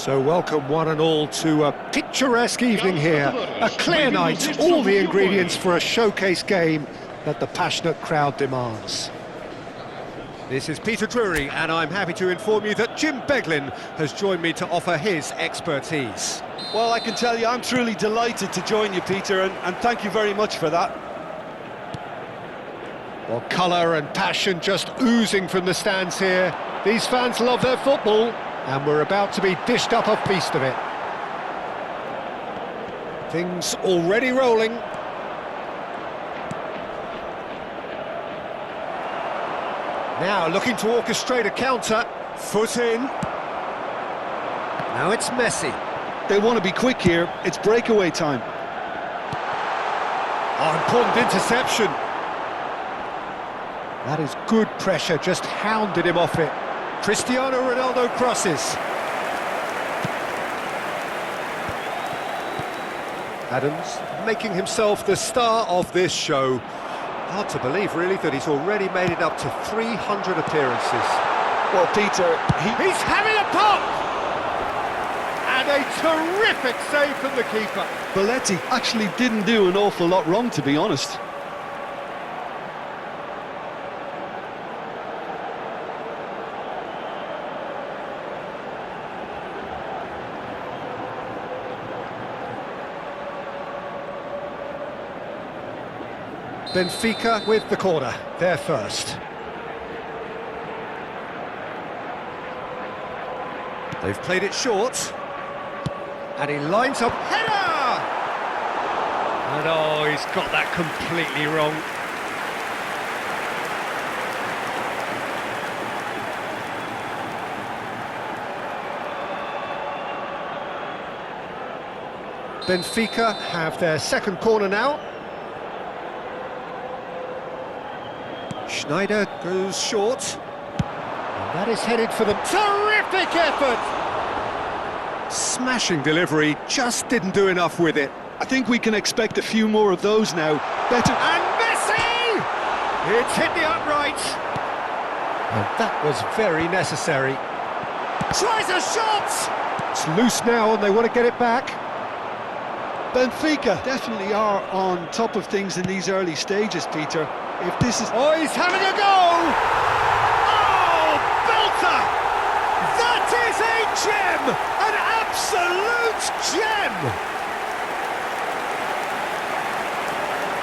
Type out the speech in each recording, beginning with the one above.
So welcome one and all to a picturesque evening here, a clear night, all the ingredients for a showcase game that the passionate crowd demands. This is Peter Drury, and I'm happy to inform you that Jim Beglin has joined me to offer his expertise. Well, I can tell you I'm truly delighted to join you, Peter, and thank you very much for that. Well, colour and passion just oozing from the stands here. These fans love their football, and we're about to be dished up a feast of it. Things already rolling. Now looking to orchestrate a counter. Foot in. Now it's Messi. They want to be quick here. It's breakaway time. Oh, important interception. That is good pressure, just hounded him off it. Cristiano Ronaldo crosses. Adams making himself the star of this show. Hard to believe, really, that he's already made it up to 300 appearances. Well, Peter, he's having a pop! And a terrific save from the keeper. Belletti actually didn't do an awful lot wrong, to be honest. Benfica with the corner, they're first. They've played it short. And he lines up, header! And oh, he's got that completely wrong. Benfica have their second corner now. Schneider goes short, and that is headed for them. Terrific effort! Smashing delivery, just didn't do enough with it. I think we can expect a few more of those now. Better. And Messi! It's hit the upright. And that was very necessary. Tries a shot! It's loose now and they want to get it back. Benfica definitely are on top of things in these early stages, Peter. If this is... Oh, he's having a go! Oh, belter! That is a gem! An absolute gem!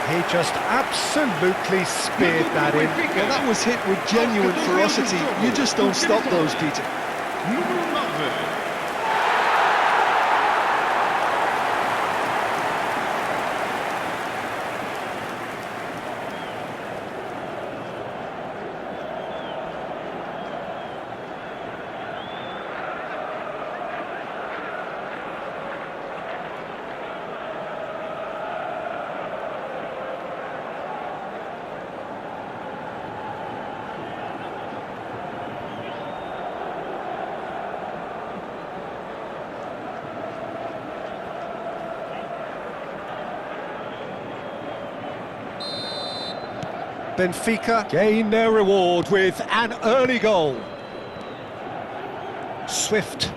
He just absolutely speared that in. Well, that was hit with genuine ferocity. You just don't stop those, Peter. Benfica gain their reward with an early goal. Swift.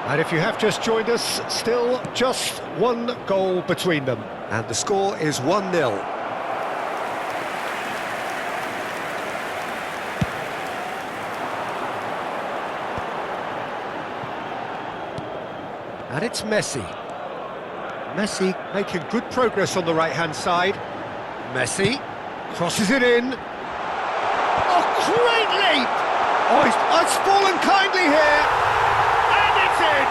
And if you have just joined us, still just one goal between them. And the score is 1-0. And it's Messi. Messi making good progress on the right-hand side. Messi crosses it in. Oh, great leap! Oh, it's fallen kindly here. And it's in.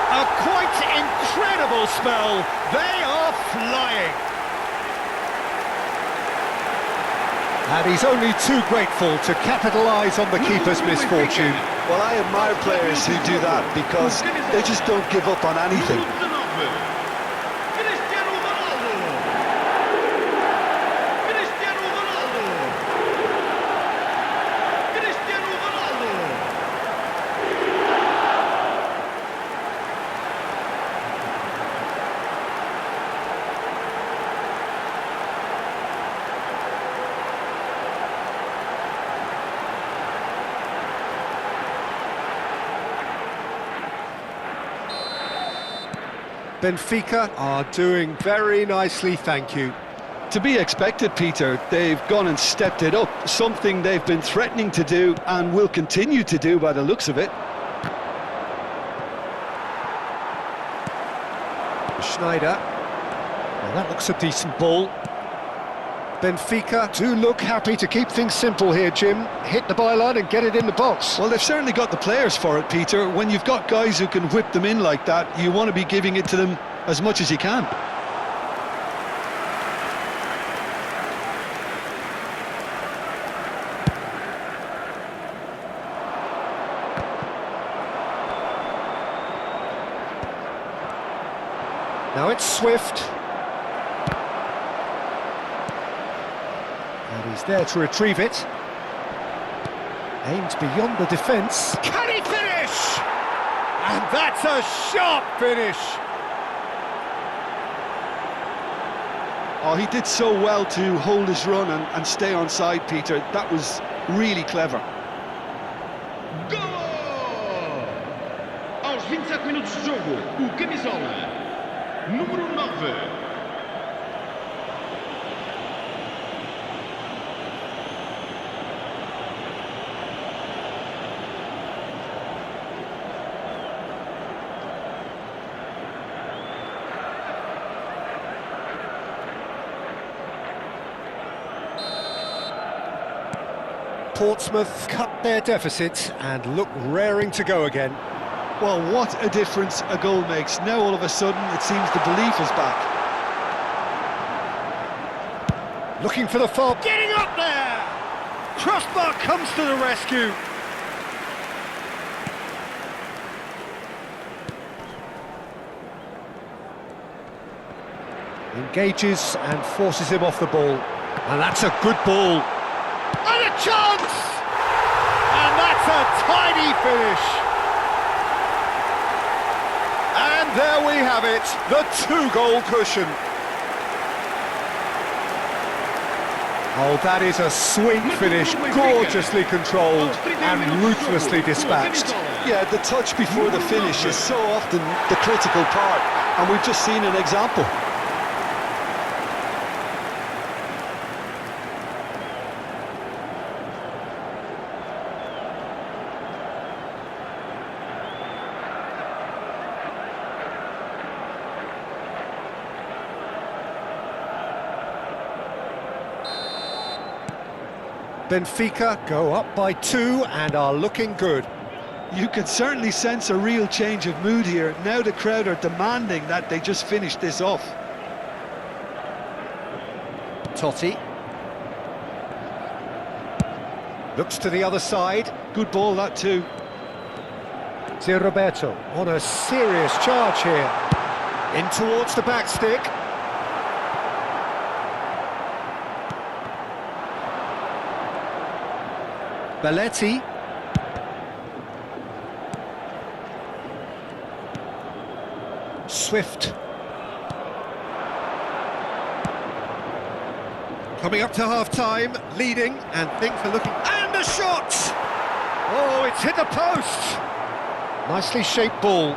A quite incredible spell. They are flying. And he's only too grateful to capitalise on the keeper's misfortune. Well, I admire players who do that because they just don't give up on anything. Benfica are doing very nicely, thank you. To be expected, Peter. They've gone and stepped it up, something they've been threatening to do and will continue to do by the looks of it. Schneider. Well, that looks a decent ball. Benfica do look happy to keep things simple here, Jim. Hit the byline and get it in the box. Well, they've certainly got the players for it, Peter. When you've got guys who can whip them in like that, you want to be giving it to them as much as you can. Now it's Swift. And he's there to retrieve it. Aimed beyond the defence. Can he finish? And that's a sharp finish. Oh, he did so well to hold his run and stay on side, Peter. That was really clever. Gol! Aos 27 minutos de jogo, o camisola número 9. Portsmouth cut their deficit and look raring to go again. Well, what a difference a goal makes. Now all of a sudden it seems the belief is back. Looking for the foul, getting up there! Crossbar comes to the rescue. Engages and forces him off the ball. And that's a good ball. And a chance! And that's a tiny finish. And there we have it, the 2-goal cushion. Oh, that is a sweet finish, gorgeously controlled and ruthlessly dispatched. Yeah, the touch before the finish is so often the critical part, and we've just seen an example. Benfica go up by 2 and are looking good. You can certainly sense a real change of mood here. Now the crowd are demanding that they just finish this off. Totti. Looks to the other side. Good ball, that too. Zé Roberto on a serious charge here. In towards the back stick. Belletti. Swift. Coming up to half-time, leading, and things are looking... And a shot! Oh, it's hit the post! Nicely shaped ball.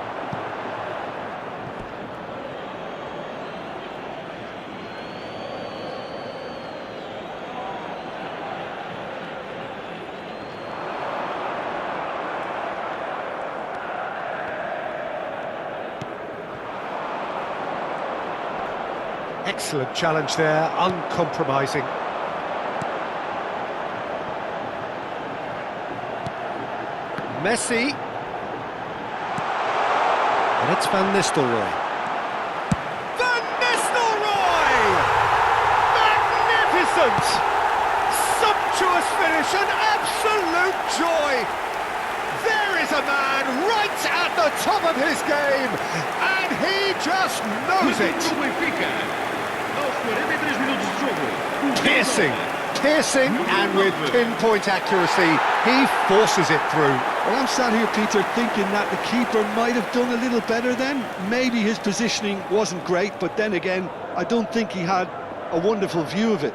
Excellent challenge there, uncompromising. Messi. And it's Van Nistelrooy. Van Nistelrooy! Magnificent! Sumptuous finish, an absolute joy! There is a man right at the top of his game, and he just knows it! Piercing, and with pinpoint accuracy, he forces it through. Well, I'm sat here, Peter, thinking that the keeper might have done a little better then. Maybe his positioning wasn't great, but then again, I don't think he had a wonderful view of it.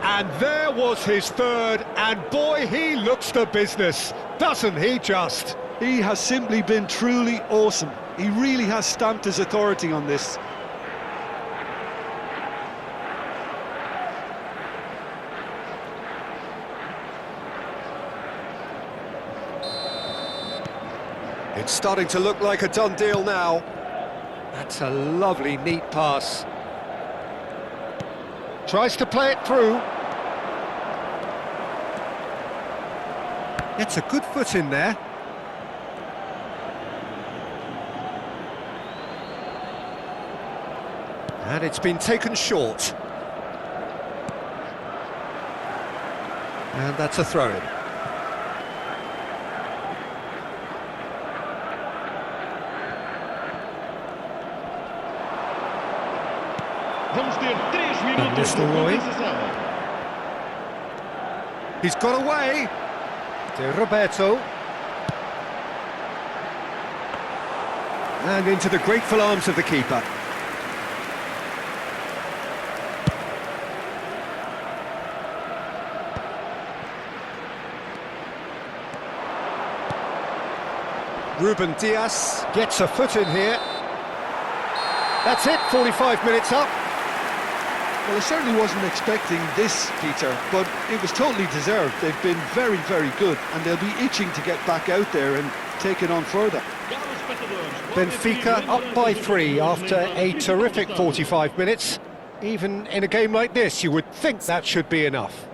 And there was his third, and boy, he looks the business, doesn't he just? He has simply been truly awesome. He really has stamped his authority on this. It's starting to look like a done deal now. That's a lovely, neat pass. Tries to play it through. Gets a good foot in there. And it's been taken short. And that's a throw-in. Vamos ter 3 minutos de compensação. He's got away. To Roberto. And into the grateful arms of the keeper. Ruben Dias gets a foot in here. That's it, 45 minutes up. Well, I certainly wasn't expecting this, Peter, but it was totally deserved. They've been very, very good, and they'll be itching to get back out there and take it on further. Benfica up by 3 after a terrific 45 minutes. Even in a game like this, you would think that should be enough.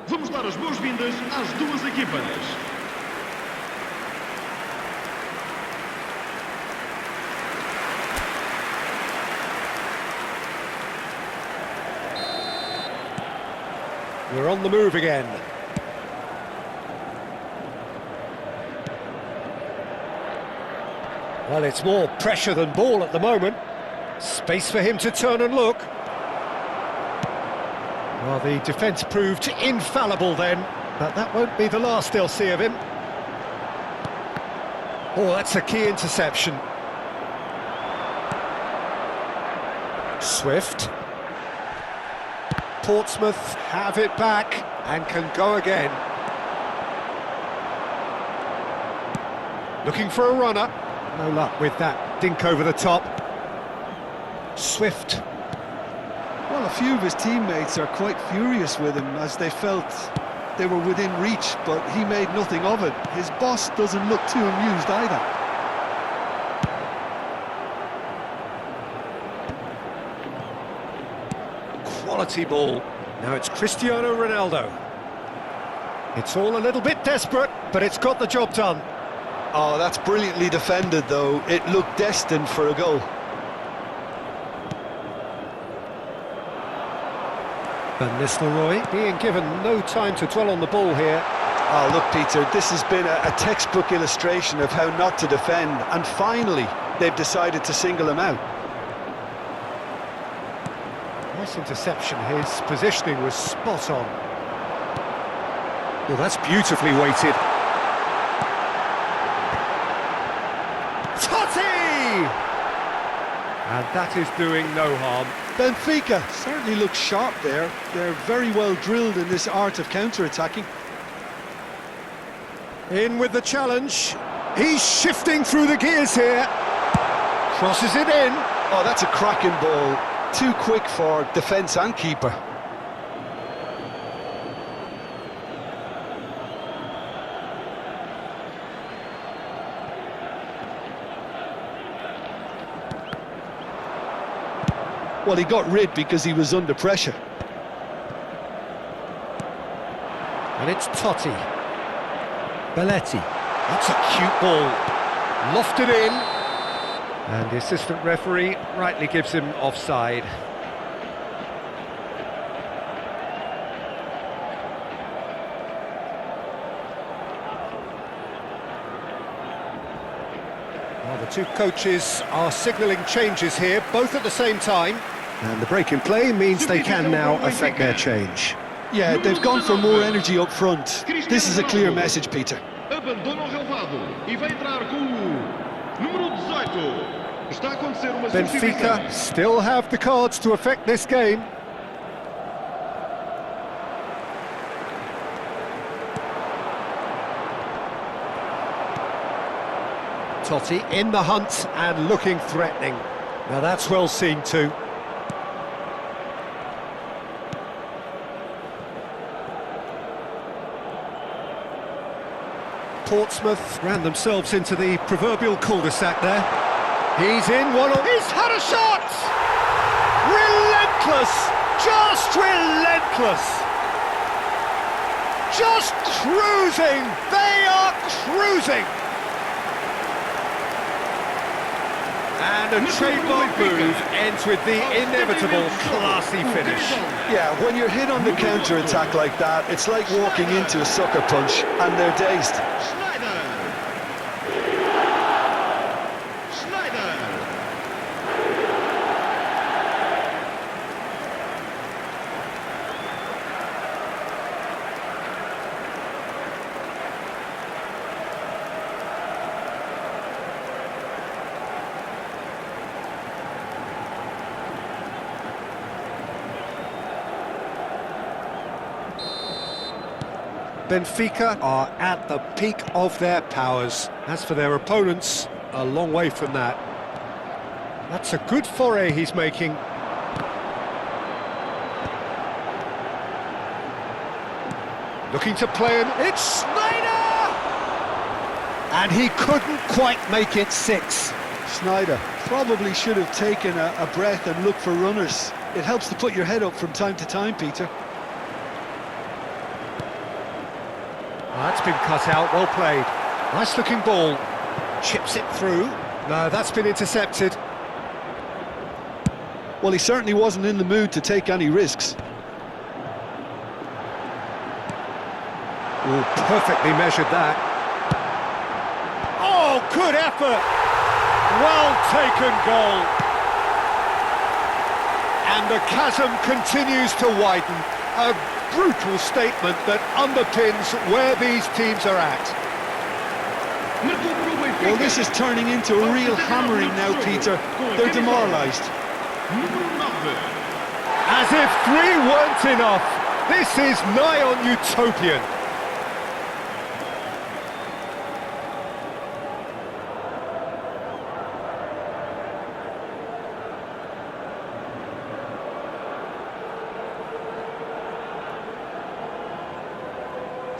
Vamos dar as boas-vindas às duas equipas. We're on the move again. Well, it's more pressure than ball at the moment. Space for him to turn and look. Well, the defence proved infallible then, but that won't be the last they'll see of him. Oh, that's a key interception. Swift. Portsmouth have it back and can go again. Looking for a runner. No luck with that dink over the top. Swift. Well, a few of his teammates are quite furious with him as they felt they were within reach, but he made nothing of it. His boss doesn't look too amused either. Quality ball. Now it's Cristiano Ronaldo. It's all a little bit desperate, but it's got the job done. Oh, that's brilliantly defended, though. It looked destined for a goal. Van Nistelrooy being given no time to dwell on the ball here. Oh, look, Peter, this has been a textbook illustration of how not to defend, and finally, they've decided to single him out. Nice interception. His positioning was spot on. Well, that's beautifully weighted. Totti! And that is doing no harm. Benfica certainly looks sharp there. They're very well drilled in this art of counter-attacking. In with the challenge. He's shifting through the gears here. Crosses it in. Oh, that's a cracking ball. Too quick for defence and keeper. Well, he got rid because he was under pressure. And it's Totti. Belletti. That's a cute ball. Lofted in. And the assistant referee rightly gives him offside. Well, the two coaches are signalling changes here, both at the same time. And the break in play means they can now affect their change. Yeah, they've gone for more energy up front. This is a clear message, Peter. Abandona o relvado e vai entrar com o número 18. Está a acontecer uma Benfica substituição. still have the cards to affect this game. Totti in the hunt and looking threatening. Now that's well seen too. Portsmouth ran themselves into the proverbial cul-de-sac there. He's in one. He's had a shot! Relentless! Just relentless! Just cruising! They are cruising! And a trademark move ends with the inevitable classy finish. Yeah, when you're hit on the counter-attack like that, it's like walking into a sucker punch, and they're dazed. Benfica are at the peak of their powers. As for their opponents, a long way from that. That's a good foray he's making. Looking to play him. It's Sneijder! And he couldn't quite make it 6. Sneijder probably should have taken a breath and looked for runners. It helps to put your head up from time to time, Peter. That's been cut out, well played. Nice looking ball. Chips it through. No, that's been intercepted. Well, he certainly wasn't in the mood to take any risks. Oh, perfectly measured that. Oh, good effort! Well taken goal. And the chasm continues to widen. A brutal statement that underpins where these teams are at. Well, this is turning into a real hammering now, Peter. They're demoralised. As if 3 weren't enough, this is nigh on utopian.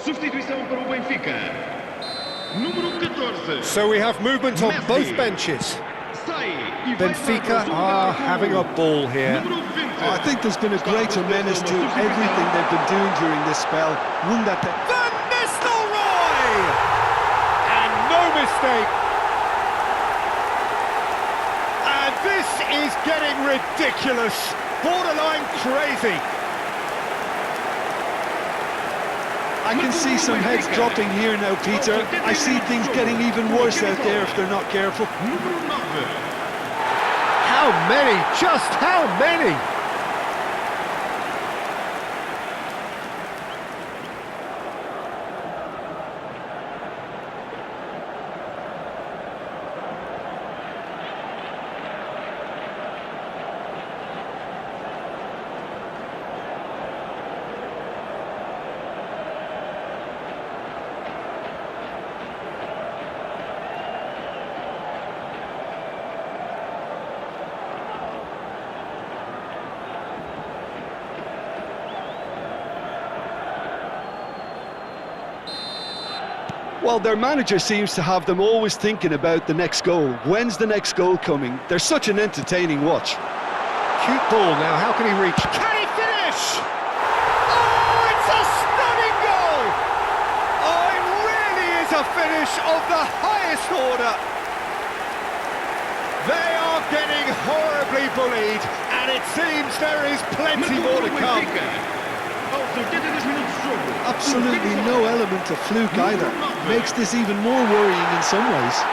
Substituição para o Benfica. Número 14. So we have movement on Messi. both benches. Sai e vai Benfica para a zona are de ataque. having a ball here. Número 20. I think there's been a great tremendous to everything they've been doing during this spell. One that they... Van Nistelrooy! And no mistake. And this is getting ridiculous, borderline crazy. I can see some heads dropping here now, Peter. I see things getting even worse out there if they're not careful. Número 9. How many? Just how many? Well, their manager seems to have them always thinking about the next goal. When's the next goal coming? They're such an entertaining watch. Cute ball now, how can he reach? Can he finish? Oh, it's a stunning goal! Oh, it really is a finish of the highest order. They are getting horribly bullied, and it seems there is plenty more to come. Absolutely no element of fluke either. Makes this even more worrying in some ways.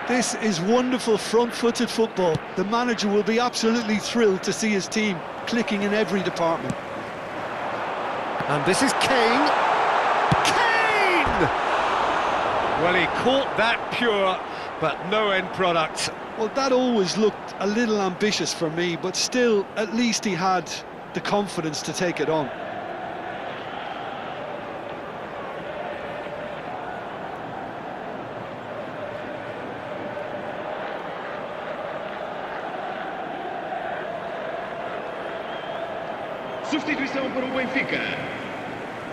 This is wonderful front-footed football. The manager will be absolutely thrilled to see his team clicking in every department. And this is Kane. Kane! Well, he caught that pure, but no end product. Well, that always looked a little ambitious for me, but still, at least he had the confidence to take it on. Substituição para o Benfica.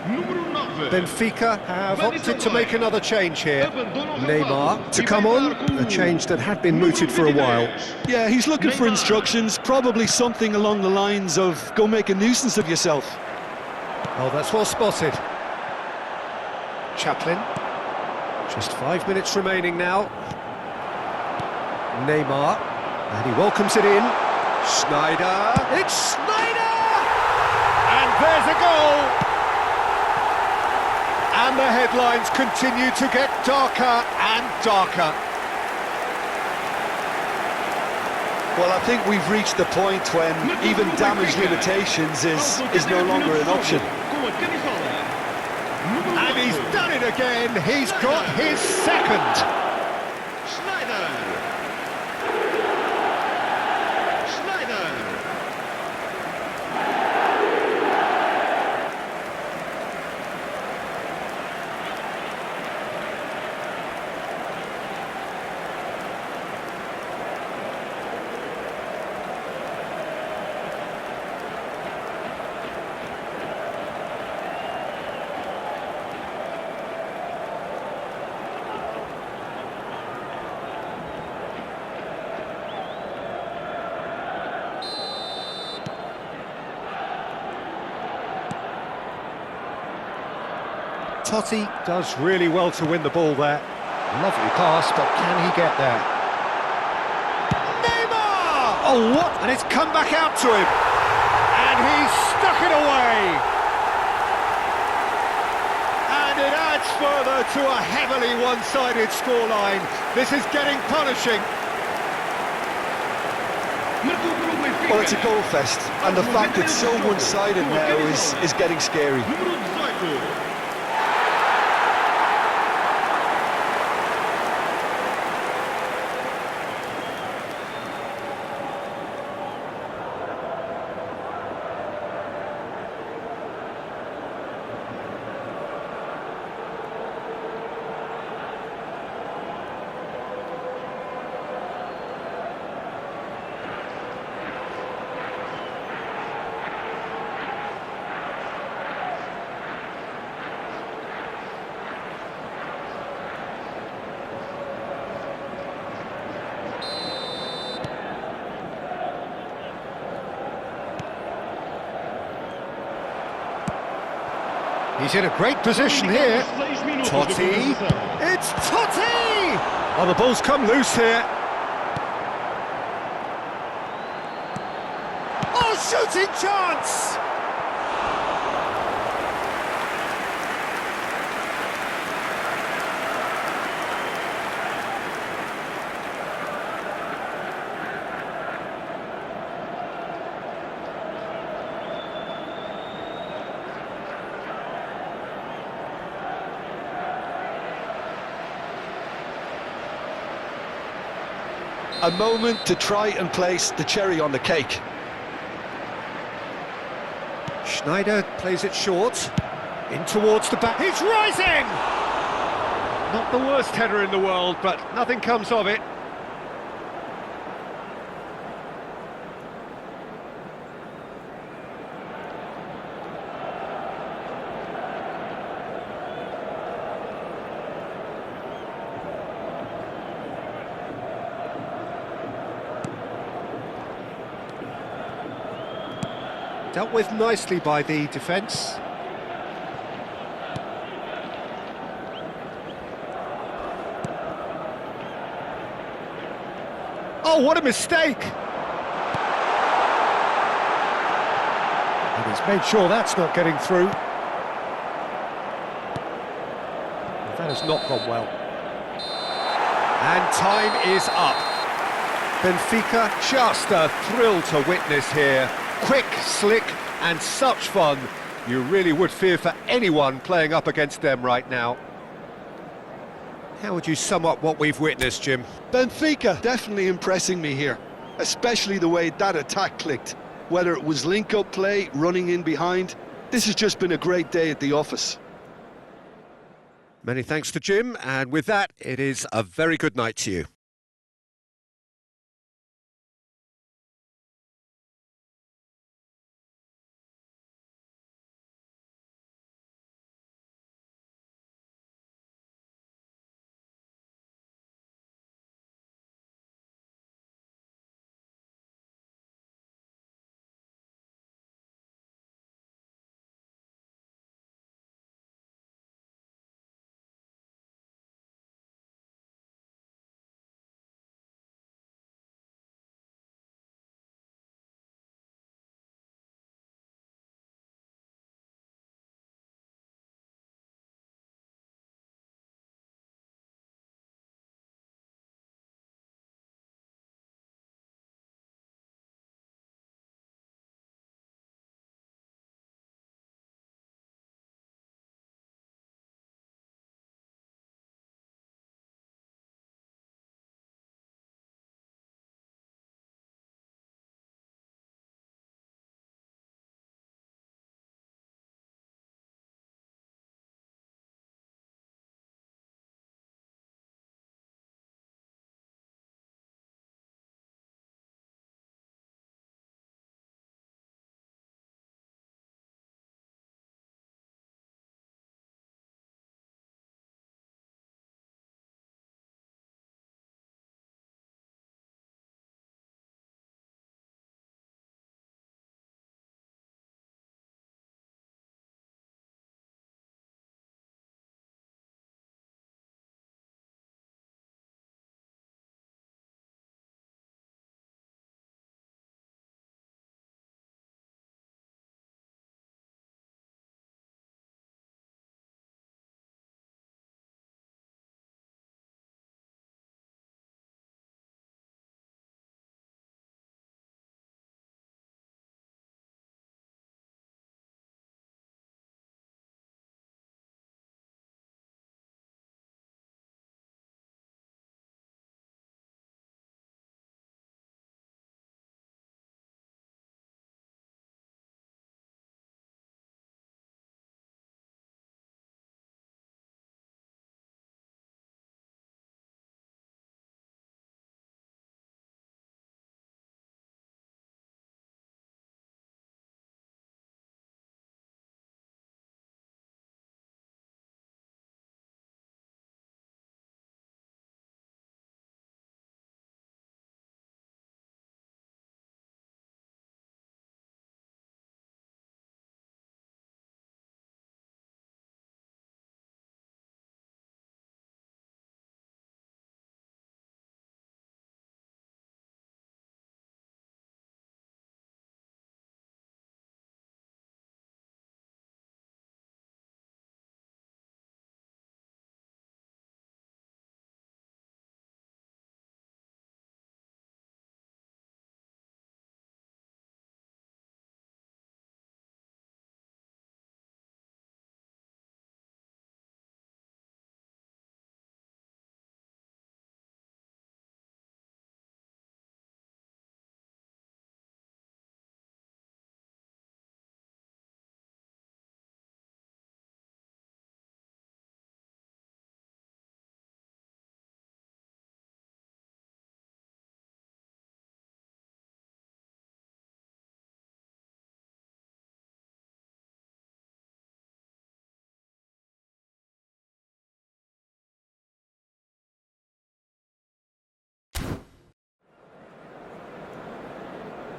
Número 9. Benfica have opted to make another change here. Neymar to come on, a change that had been mooted for a while. Yeah, he's looking for instructions, probably something along the lines of, go make a nuisance of yourself. Oh, that's well spotted. Chaplin. Just 5 minutes remaining now. Neymar. And he welcomes it in. Schneider. It's Schneider! And there's a goal! And the headlines continue to get darker and darker. Well, I think we've reached the point when even damage limitations is no longer an option. And he's done it again. He's got his second. Schneider. Totti does really well to win the ball there. Lovely pass, but can he get there? Neymar! Oh, what? And it's come back out to him. And he's stuck it away. And it adds further to a heavily one-sided scoreline. This is getting punishing. Well, it's a goal fest, and the fact it's so one-sided now is getting scary. He's in a great position here. Totti. It's Totti! Oh, the ball's come loose here. Oh, shooting chance! A moment to try and place the cherry on the cake. Schneider plays it short. In towards the back. He's rising! Not the worst header in the world, but nothing comes of it. Dealt with nicely by the defence. Oh, what a mistake! And he's made sure that's not getting through. That has not gone well. And time is up. Benfica, just a thrill to witness here. Quick, slick, and such fun. You really would fear for anyone playing up against them right now. How would you sum up what we've witnessed, Jim? Benfica definitely impressing me here, especially the way that attack clicked. Whether it was link-up play, running in behind, this has just been a great day at the office. Many thanks to Jim, and with that, it is a very good night to you.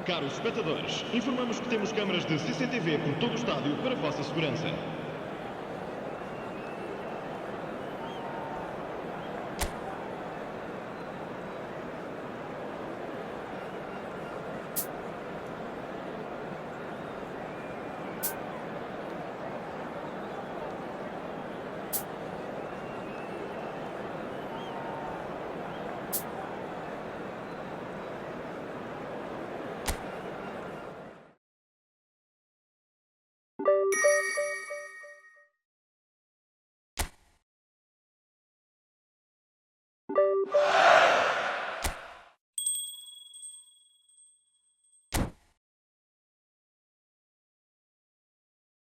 Caros espectadores, informamos que temos câmaras de CCTV por todo o estádio para a vossa segurança.